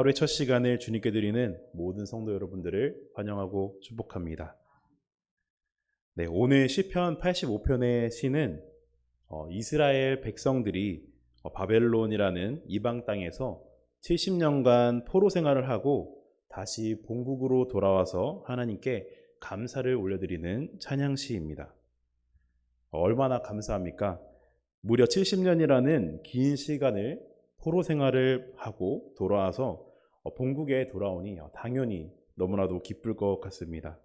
하루의 첫 시간을 주님께 드리는 모든 성도 여러분들을 환영하고 축복합니다. 네, 오늘 시편 85편의 시는 이스라엘 백성들이 바벨론이라는 이방 땅에서 70년간 포로 생활을 하고 다시 본국으로 돌아와서 하나님께 감사를 올려드리는 찬양시입니다. 얼마나 감사합니까? 무려 70년이라는 긴 시간을 포로 생활을 하고 돌아와서 본국에 돌아오니 당연히 너무나도 기쁠 것 같습니다.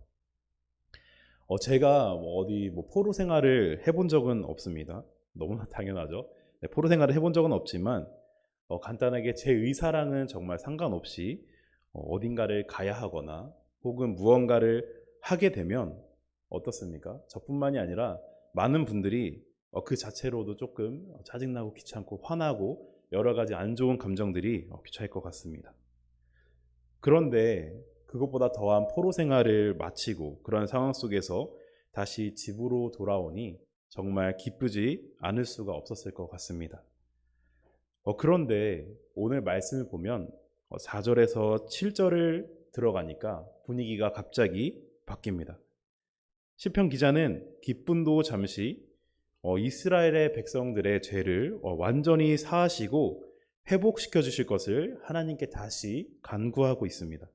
제가 어디 포로 생활을 해본 적은 없습니다. 너무나 당연하죠. 네, 포로 생활을 해본 적은 없지만 간단하게 제 의사랑은 정말 상관없이 어딘가를 가야 하거나 혹은 무언가를 하게 되면 어떻습니까? 저뿐만이 아니라 많은 분들이 그 자체로도 조금 짜증나고 귀찮고 화나고 여러 가지 안 좋은 감정들이 귀차할 것 같습니다. 그런데 그것보다 더한 포로 생활을 마치고 그런 상황 속에서 다시 집으로 돌아오니 정말 기쁘지 않을 수가 없었을 것 같습니다. 그런데 오늘 말씀을 보면 4절에서 7절을 들어가니까 분위기가 갑자기 바뀝니다. 시편 기자는 기쁨도 잠시 이스라엘의 백성들의 죄를 완전히 사하시고 회복시켜 주실 것을 하나님께 다시 간구하고 있습니다.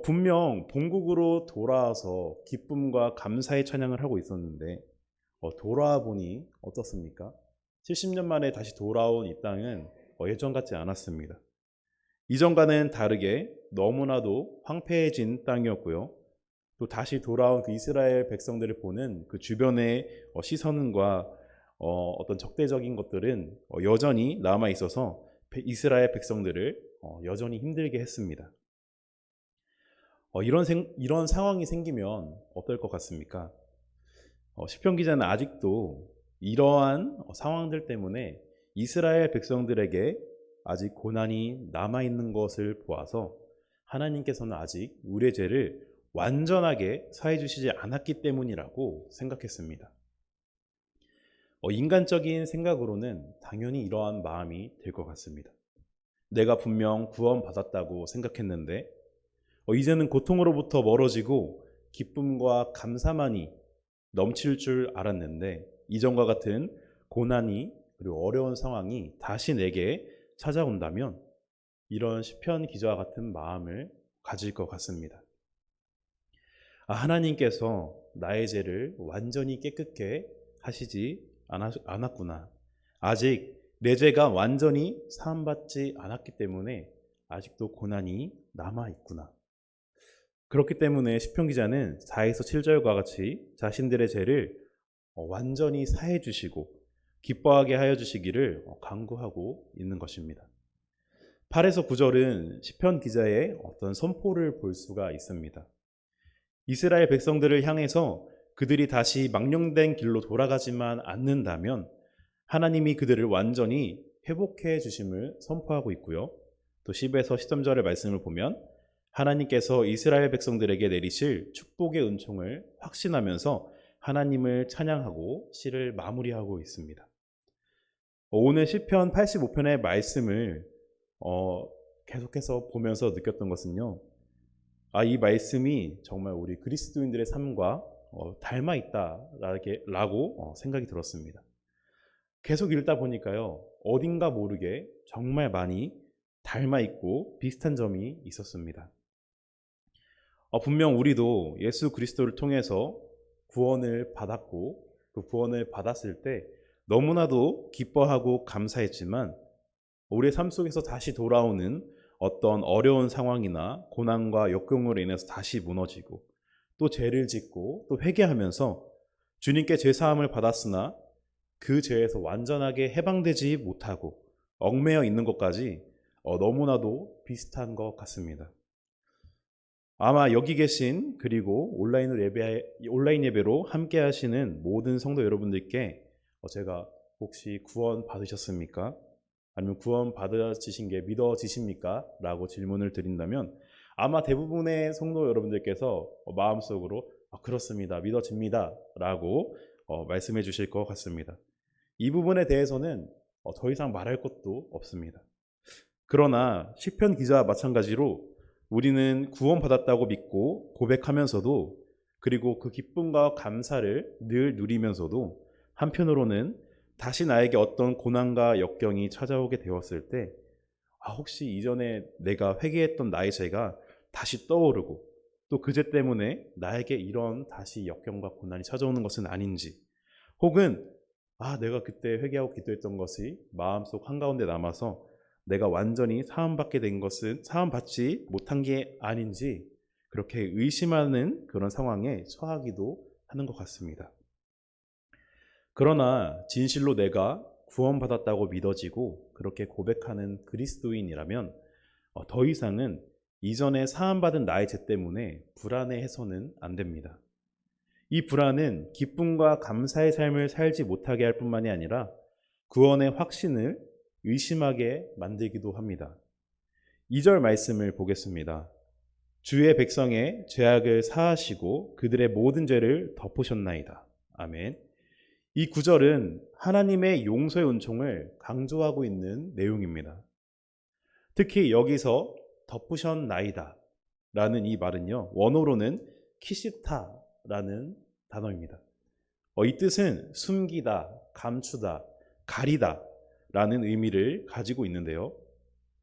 분명 본국으로 돌아와서 기쁨과 감사의 찬양을 하고 있었는데 돌아와 보니 어떻습니까? 70년 만에 다시 돌아온 이 땅은 예전 같지 않았습니다. 이전과는 다르게 너무나도 황폐해진 땅이었고요. 또 다시 돌아온 그 이스라엘 백성들을 보는 그 주변의 시선과 어떤 적대적인 것들은 여전히 남아 있어서 이스라엘 백성들을 여전히 힘들게 했습니다. 이런 상황이 생기면 어떨 것 같습니까? 시편 기자는 아직도 이러한 상황들 때문에 이스라엘 백성들에게 아직 고난이 남아 있는 것을 보아서 하나님께서는 아직 우리의 죄를 완전하게 사해 주시지 않았기 때문이라고 생각했습니다. 인간적인 생각으로는 당연히 이러한 마음이 들 것 같습니다. 내가 분명 구원받았다고 생각했는데 이제는 고통으로부터 멀어지고 기쁨과 감사만이 넘칠 줄 알았는데 이전과 같은 고난이 그리고 어려운 상황이 다시 내게 찾아온다면 이런 시편 기자와 같은 마음을 가질 것 같습니다. 하나님께서 나의 죄를 완전히 깨끗게 하시지 않았구나. 아직 내 죄가 완전히 사함받지 않았기 때문에 아직도 고난이 남아있구나. 그렇기 때문에 시편 기자는 4에서 7절과 같이 자신들의 죄를 완전히 사해 주시고 기뻐하게 하여 주시기를 간구하고 있는 것입니다. 8에서 9절은 시편 기자의 어떤 선포를 볼 수가 있습니다. 이스라엘 백성들을 향해서 그들이 다시 망령된 길로 돌아가지만 않는다면 하나님이 그들을 완전히 회복해 주심을 선포하고 있고요. 또 10에서 13절의 말씀을 보면 하나님께서 이스라엘 백성들에게 내리실 축복의 은총을 확신하면서 하나님을 찬양하고 시를 마무리하고 있습니다. 오늘 시편 85편의 말씀을 계속해서 보면서 느꼈던 것은요. 이 말씀이 정말 우리 그리스도인들의 삶과 닮아 있다라고 생각이 들었습니다. 계속 읽다 보니까요. 어딘가 모르게 정말 많이 닮아 있고 비슷한 점이 있었습니다. 분명 우리도 예수 그리스도를 통해서 구원을 받았고 그 구원을 받았을 때 너무나도 기뻐하고 감사했지만 우리의 삶 속에서 다시 돌아오는 어떤 어려운 상황이나 고난과 역경으로 인해서 다시 무너지고 또 죄를 짓고 또 회개하면서 주님께 죄사함을 받았으나 그 죄에서 완전하게 해방되지 못하고 얽매여 있는 것까지 너무나도 비슷한 것 같습니다. 아마 여기 계신 그리고 온라인 예배로 함께 하시는 모든 성도 여러분들께 제가 혹시 구원 받으셨습니까? 아니면 구원 받으신 게 믿어지십니까? 라고 질문을 드린다면 아마 대부분의 성도 여러분들께서 마음속으로 그렇습니다. 믿어집니다. 라고 말씀해 주실 것 같습니다. 이 부분에 대해서는 더 이상 말할 것도 없습니다. 그러나 시편 기자와 마찬가지로 우리는 구원받았다고 믿고 고백하면서도, 그리고 그 기쁨과 감사를 늘 누리면서도 한편으로는 다시 나에게 어떤 고난과 역경이 찾아오게 되었을 때, 혹시 이전에 내가 회개했던 나의 죄가 다시 떠오르고 또 그 죄 때문에 나에게 이런 다시 역경과 고난이 찾아오는 것은 아닌지, 혹은 내가 그때 회개하고 기도했던 것이 마음속 한가운데 남아서 내가 완전히 사함받지 못한 게 아닌지, 그렇게 의심하는 그런 상황에 처하기도 하는 것 같습니다. 그러나 진실로 내가 구원받았다고 믿어지고 그렇게 고백하는 그리스도인이라면 더 이상은 이전에 사함받은 나의 죄 때문에 불안해해서는 안 됩니다. 이 불안은 기쁨과 감사의 삶을 살지 못하게 할 뿐만이 아니라 구원의 확신을 의심하게 만들기도 합니다. 2절 말씀을 보겠습니다. 주의 백성의 죄악을 사하시고 그들의 모든 죄를 덮으셨나이다. 아멘. 이 구절은 하나님의 용서의 은총을 강조하고 있는 내용입니다. 특히 여기서 덮으셨나이다 라는 이 말은요, 원어로는 키시타라는 단어입니다. 이 뜻은 숨기다, 감추다, 가리다 라는 의미를 가지고 있는데요,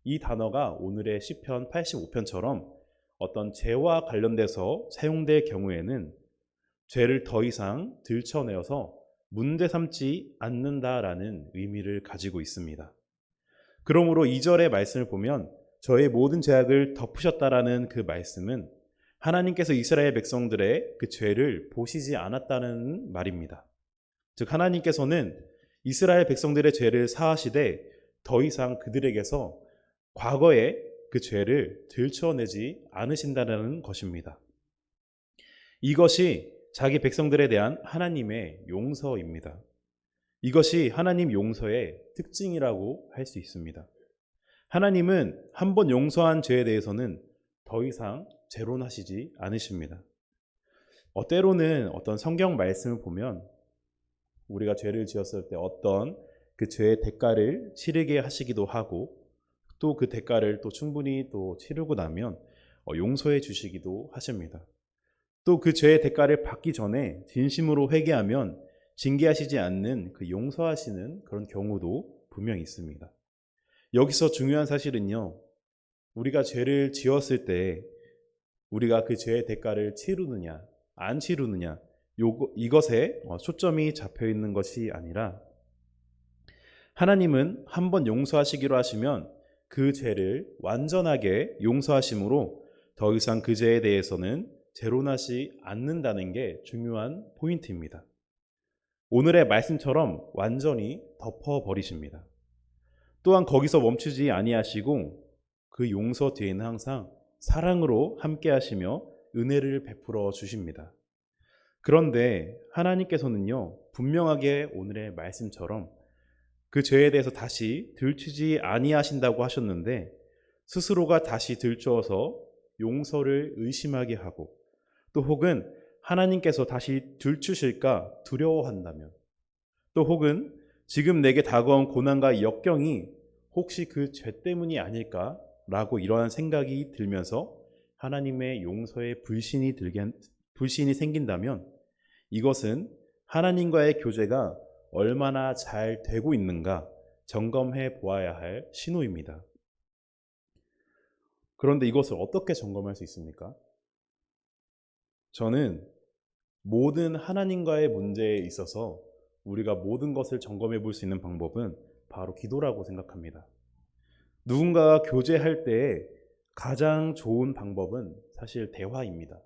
이 단어가 오늘의 시편 85편처럼 어떤 죄와 관련돼서 사용될 경우에는 죄를 더 이상 들춰내어서 문제 삼지 않는다라는 의미를 가지고 있습니다. 그러므로 2절의 말씀을 보면 저의 모든 죄악을 덮으셨다라는 그 말씀은 하나님께서 이스라엘 백성들의 그 죄를 보시지 않았다는 말입니다. 즉 하나님께서는 이스라엘 백성들의 죄를 사하시되 더 이상 그들에게서 과거의 그 죄를 들춰내지 않으신다는 것입니다. 이것이 자기 백성들에 대한 하나님의 용서입니다. 이것이 하나님 용서의 특징이라고 할 수 있습니다. 하나님은 한 번 용서한 죄에 대해서는 더 이상 재론하시지 않으십니다. 때로는 어떤 성경 말씀을 보면 우리가 죄를 지었을 때 어떤 그 죄의 대가를 치르게 하시기도 하고, 또 그 대가를 또 충분히 또 치르고 나면 용서해 주시기도 하십니다. 또 그 죄의 대가를 받기 전에 진심으로 회개하면 징계하시지 않는 그 용서하시는 그런 경우도 분명히 있습니다. 여기서 중요한 사실은요, 우리가 죄를 지었을 때 우리가 그 죄의 대가를 치르느냐 안 치르느냐, 이것에 초점이 잡혀 있는 것이 아니라, 하나님은 한번 용서하시기로 하시면 그 죄를 완전하게 용서하심으로 더 이상 그 죄에 대해서는 재론하지 않는다는 게 중요한 포인트입니다. 오늘의 말씀처럼 완전히 덮어버리십니다. 또한 거기서 멈추지 아니하시고 그 용서 뒤에는 항상 사랑으로 함께 하시며 은혜를 베풀어 주십니다. 그런데 하나님께서는요, 분명하게 오늘의 말씀처럼 그 죄에 대해서 다시 들추지 아니하신다고 하셨는데, 스스로가 다시 들추어서 용서를 의심하게 하고, 또 혹은 하나님께서 다시 들추실까 두려워한다면, 또 혹은 지금 내게 다가온 고난과 역경이 혹시 그 죄 때문이 아닐까라고 이러한 생각이 들면서 하나님의 용서에 불신이 생긴다면, 이것은 하나님과의 교제가 얼마나 잘 되고 있는가 점검해 보아야 할 신호입니다. 그런데 이것을 어떻게 점검할 수 있습니까? 저는 모든 하나님과의 문제에 있어서 우리가 모든 것을 점검해 볼 수 있는 방법은 바로 기도라고 생각합니다. 누군가와 교제할 때 가장 좋은 방법은 사실 대화입니다.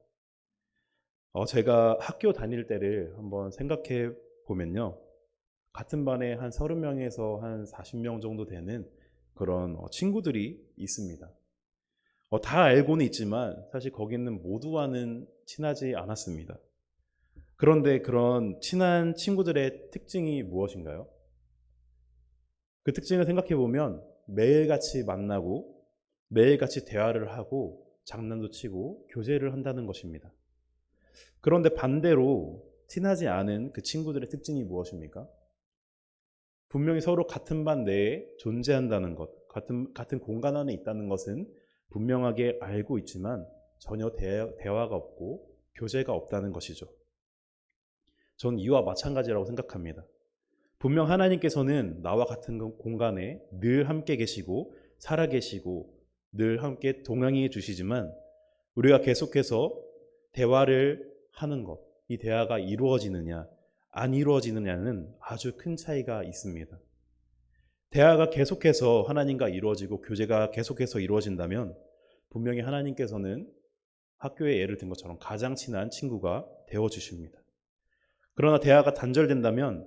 제가 학교 다닐 때를 한번 생각해 보면요, 같은 반에 한 30명에서 한 40명 정도 되는 그런 친구들이 있습니다. 다 알고는 있지만 사실 거기는 모두와는 친하지 않았습니다. 그런데 그런 친한 친구들의 특징이 무엇인가요? 그 특징을 생각해 보면 매일같이 만나고 매일같이 대화를 하고 장난도 치고 교제를 한다는 것입니다. 그런데 반대로 친하지 않은 그 친구들의 특징이 무엇입니까? 분명히 서로 같은 반 내에 존재한다는 것, 같은 공간 안에 있다는 것은 분명하게 알고 있지만 전혀 대화가 없고 교제가 없다는 것이죠. 전 이와 마찬가지라고 생각합니다. 분명 하나님께서는 나와 같은 공간에 늘 함께 계시고 살아계시고 늘 함께 동행해 주시지만 우리가 계속해서 대화를 하는 것, 이 대화가 이루어지느냐 안 이루어지느냐는 아주 큰 차이가 있습니다. 대화가 계속해서 하나님과 이루어지고 교제가 계속해서 이루어진다면 분명히 하나님께서는 학교에 예를 든 것처럼 가장 친한 친구가 되어주십니다. 그러나 대화가 단절된다면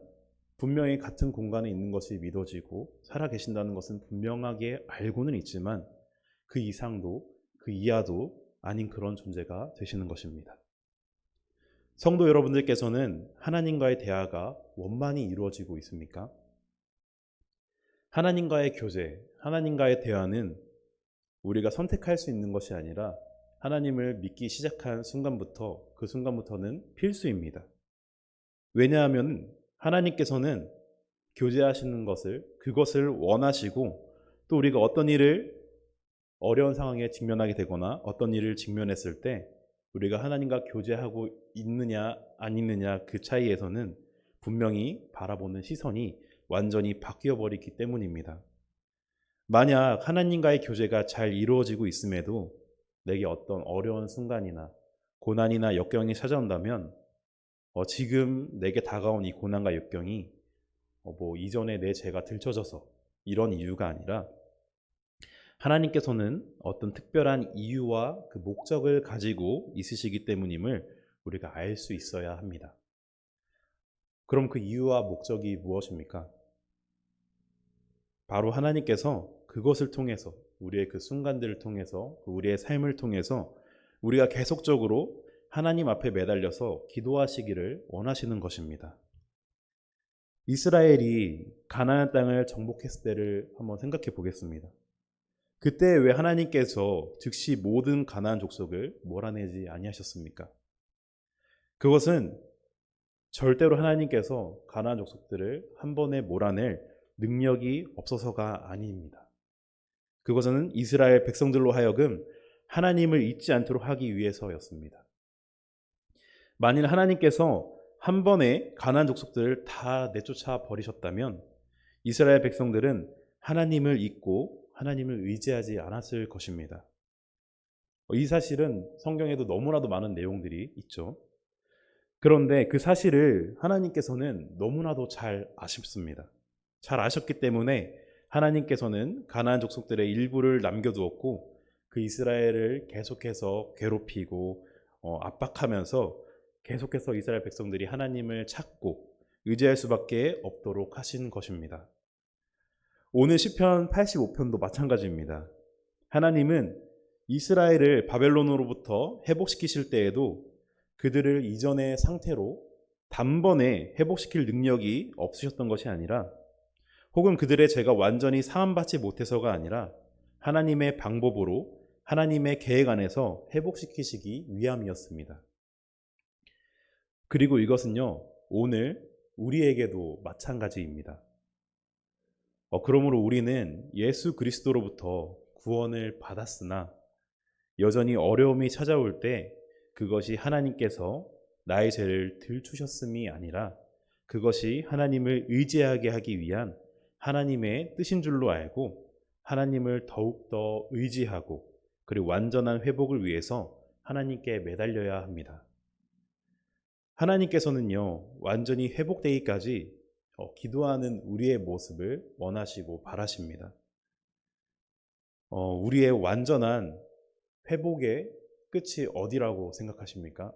분명히 같은 공간에 있는 것이 믿어지고 살아계신다는 것은 분명하게 알고는 있지만 그 이상도 그 이하도 아닌 그런 존재가 되시는 것입니다. 성도 여러분들께서는 하나님과의 대화가 원만히 이루어지고 있습니까? 하나님과의 교제, 하나님과의 대화는 우리가 선택할 수 있는 것이 아니라 하나님을 믿기 시작한 순간부터 그 순간부터는 필수입니다. 왜냐하면 하나님께서는 교제하시는 그것을 원하시고 또 우리가 어떤 일을 어려운 상황에 직면하게 되거나 어떤 일을 직면했을 때 우리가 하나님과 교제하고 있느냐 안 있느냐 그 차이에서는 분명히 바라보는 시선이 완전히 바뀌어 버리기 때문입니다. 만약 하나님과의 교제가 잘 이루어지고 있음에도 내게 어떤 어려운 순간이나 고난이나 역경이 찾아온다면 지금 내게 다가온 이 고난과 역경이 이전에 내 죄가 들춰져서 이런 이유가 아니라 하나님께서는 어떤 특별한 이유와 그 목적을 가지고 있으시기 때문임을 우리가 알 수 있어야 합니다. 그럼 그 이유와 목적이 무엇입니까? 바로 하나님께서 그것을 통해서 우리의 그 순간들을 통해서 우리의 삶을 통해서 우리가 계속적으로 하나님 앞에 매달려서 기도하시기를 원하시는 것입니다. 이스라엘이 가나안 땅을 정복했을 때를 한번 생각해 보겠습니다. 그때 왜 하나님께서 즉시 모든 가나안 족속을 몰아내지 아니하셨습니까? 그것은 절대로 하나님께서 가나안 족속들을 한 번에 몰아낼 능력이 없어서가 아닙니다. 그것은 이스라엘 백성들로 하여금 하나님을 잊지 않도록 하기 위해서였습니다. 만일 하나님께서 한 번에 가나안 족속들을 다 내쫓아 버리셨다면 이스라엘 백성들은 하나님을 잊고 하나님을 의지하지 않았을 것입니다. 이 사실은 성경에도 너무나도 많은 내용들이 있죠. 그런데 그 사실을 하나님께서는 너무나도 잘 아십니다. 잘 아셨기 때문에 하나님께서는 가나안 족속들의 일부를 남겨두었고 그 이스라엘을 계속해서 괴롭히고 압박하면서 계속해서 이스라엘 백성들이 하나님을 찾고 의지할 수밖에 없도록 하신 것입니다. 오늘 시편 85편도 마찬가지입니다. 하나님은 이스라엘을 바벨론으로부터 회복시키실 때에도 그들을 이전의 상태로 단번에 회복시킬 능력이 없으셨던 것이 아니라 혹은 그들의 죄가 완전히 사함받지 못해서가 아니라 하나님의 방법으로 하나님의 계획 안에서 회복시키시기 위함이었습니다. 그리고 이것은요, 오늘 우리에게도 마찬가지입니다. 그러므로 우리는 예수 그리스도로부터 구원을 받았으나 여전히 어려움이 찾아올 때 그것이 하나님께서 나의 죄를 들추셨음이 아니라 그것이 하나님을 의지하게 하기 위한 하나님의 뜻인 줄로 알고 하나님을 더욱더 의지하고 그리고 완전한 회복을 위해서 하나님께 매달려야 합니다. 하나님께서는요, 완전히 회복되기까지 기도하는 우리의 모습을 원하시고 바라십니다. 우리의 완전한 회복의 끝이 어디라고 생각하십니까?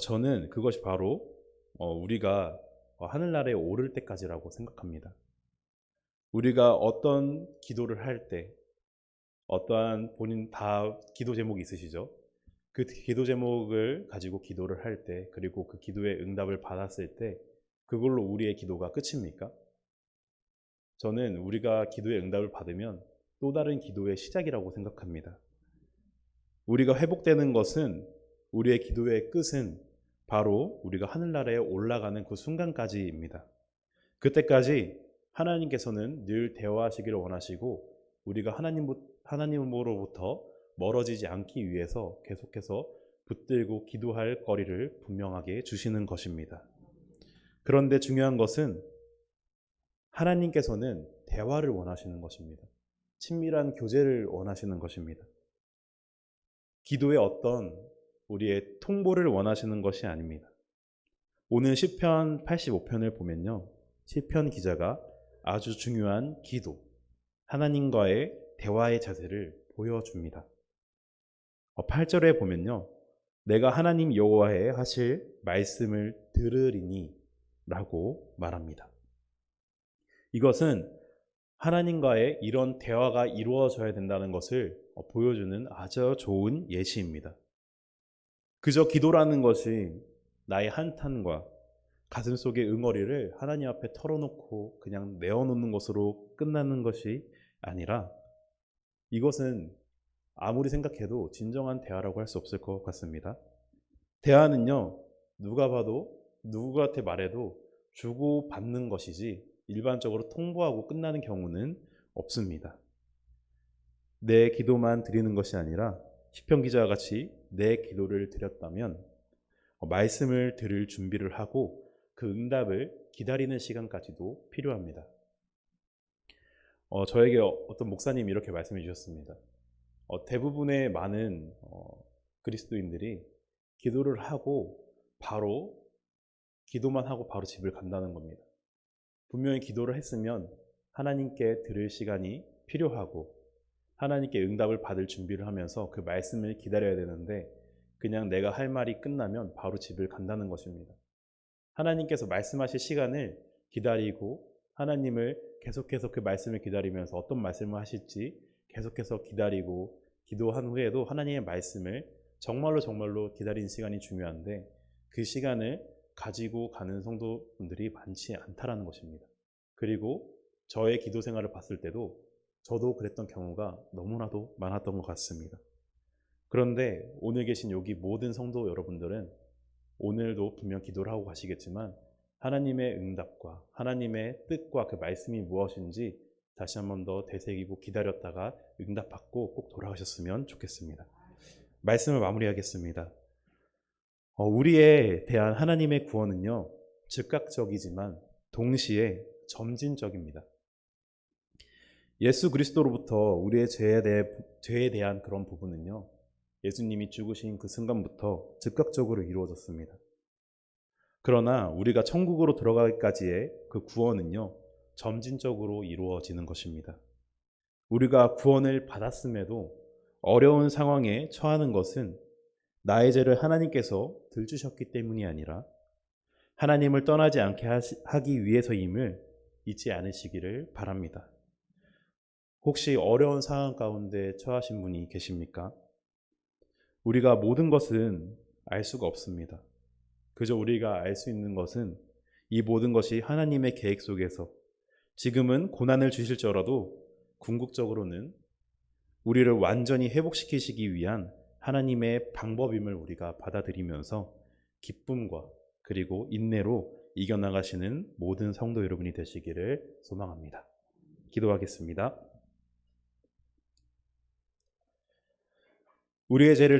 저는 그것이 바로 우리가 하늘나라에 오를 때까지라고 생각합니다. 우리가 어떤 기도를 할 때 어떠한 본인 다 기도 제목이 있으시죠? 그 기도 제목을 가지고 기도를 할 때 그리고 그 기도의 응답을 받았을 때 그걸로 우리의 기도가 끝입니까? 저는 우리가 기도의 응답을 받으면 또 다른 기도의 시작이라고 생각합니다. 우리가 회복되는 것은 우리의 기도의 끝은 바로 우리가 하늘나라에 올라가는 그 순간까지입니다. 그때까지 하나님께서는 늘 대화하시기를 원하시고 우리가 하나님으로부터 멀어지지 않기 위해서 계속해서 붙들고 기도할 거리를 분명하게 주시는 것입니다. 그런데 중요한 것은 하나님께서는 대화를 원하시는 것입니다. 친밀한 교제를 원하시는 것입니다. 기도의 어떤 우리의 통보를 원하시는 것이 아닙니다. 오늘 시편 85편을 보면요. 시편 기자가 아주 중요한 기도, 하나님과의 대화의 자세를 보여줍니다. 8절에 보면요. 내가 하나님 여호와의 하실 말씀을 들으리니 라고 말합니다. 이것은 하나님과의 이런 대화가 이루어져야 된다는 것을 보여주는 아주 좋은 예시입니다. 그저 기도라는 것이 나의 한탄과 가슴속의 응어리를 하나님 앞에 털어놓고 그냥 내어놓는 것으로 끝나는 것이 아니라 이것은 아무리 생각해도 진정한 대화라고 할 수 없을 것 같습니다. 대화는요, 누가 봐도 누구한테 말해도 주고받는 것이지 일반적으로 통보하고 끝나는 경우는 없습니다. 내 기도만 드리는 것이 아니라 시편 기자와 같이 내 기도를 드렸다면 말씀을 들을 준비를 하고 그 응답을 기다리는 시간까지도 필요합니다. 저에게 어떤 목사님이 이렇게 말씀해 주셨습니다. 대부분의 많은 그리스도인들이 기도를 하고 기도만 하고 바로 집을 간다는 겁니다. 분명히 기도를 했으면 하나님께 들을 시간이 필요하고 하나님께 응답을 받을 준비를 하면서 그 말씀을 기다려야 되는데 그냥 내가 할 말이 끝나면 바로 집을 간다는 것입니다. 하나님께서 말씀하실 시간을 기다리고 하나님을 계속해서 그 말씀을 기다리면서 어떤 말씀을 하실지 계속해서 기다리고 기도한 후에도 하나님의 말씀을 정말로 기다리는 시간이 중요한데 그 시간을 가지고 가는 성도분들이 많지 않다라는 것입니다. 그리고 저의 기도 생활을 봤을 때도 저도 그랬던 경우가 너무나도 많았던 것 같습니다. 그런데 오늘 계신 여기 모든 성도 여러분들은 오늘도 분명 기도를 하고 가시겠지만 하나님의 응답과 하나님의 뜻과 그 말씀이 무엇인지 다시 한 번 더 되새기고 기다렸다가 응답받고 꼭 돌아가셨으면 좋겠습니다. 말씀을 마무리하겠습니다. 우리에 대한 하나님의 구원은요, 즉각적이지만 동시에 점진적입니다. 예수 그리스도로부터 우리의 죄에 대한 그런 부분은요, 예수님이 죽으신 그 순간부터 즉각적으로 이루어졌습니다. 그러나 우리가 천국으로 들어가기까지의 그 구원은요, 점진적으로 이루어지는 것입니다. 우리가 구원을 받았음에도 어려운 상황에 처하는 것은 나의 죄를 하나님께서 들추셨기 때문이 아니라 하나님을 떠나지 않게 하기 위해서임을 잊지 않으시기를 바랍니다. 혹시 어려운 상황 가운데 처하신 분이 계십니까? 우리가 모든 것은 알 수가 없습니다. 그저 우리가 알 수 있는 것은 이 모든 것이 하나님의 계획 속에서 지금은 고난을 주실지라도 궁극적으로는 우리를 완전히 회복시키시기 위한 하나님의 방법임을 우리가 받아들이면서 기쁨과 그리고 인내로 이겨나가시는 모든 성도 여러분이 되시기를 소망합니다. 기도하겠습니다. 우리의 죄를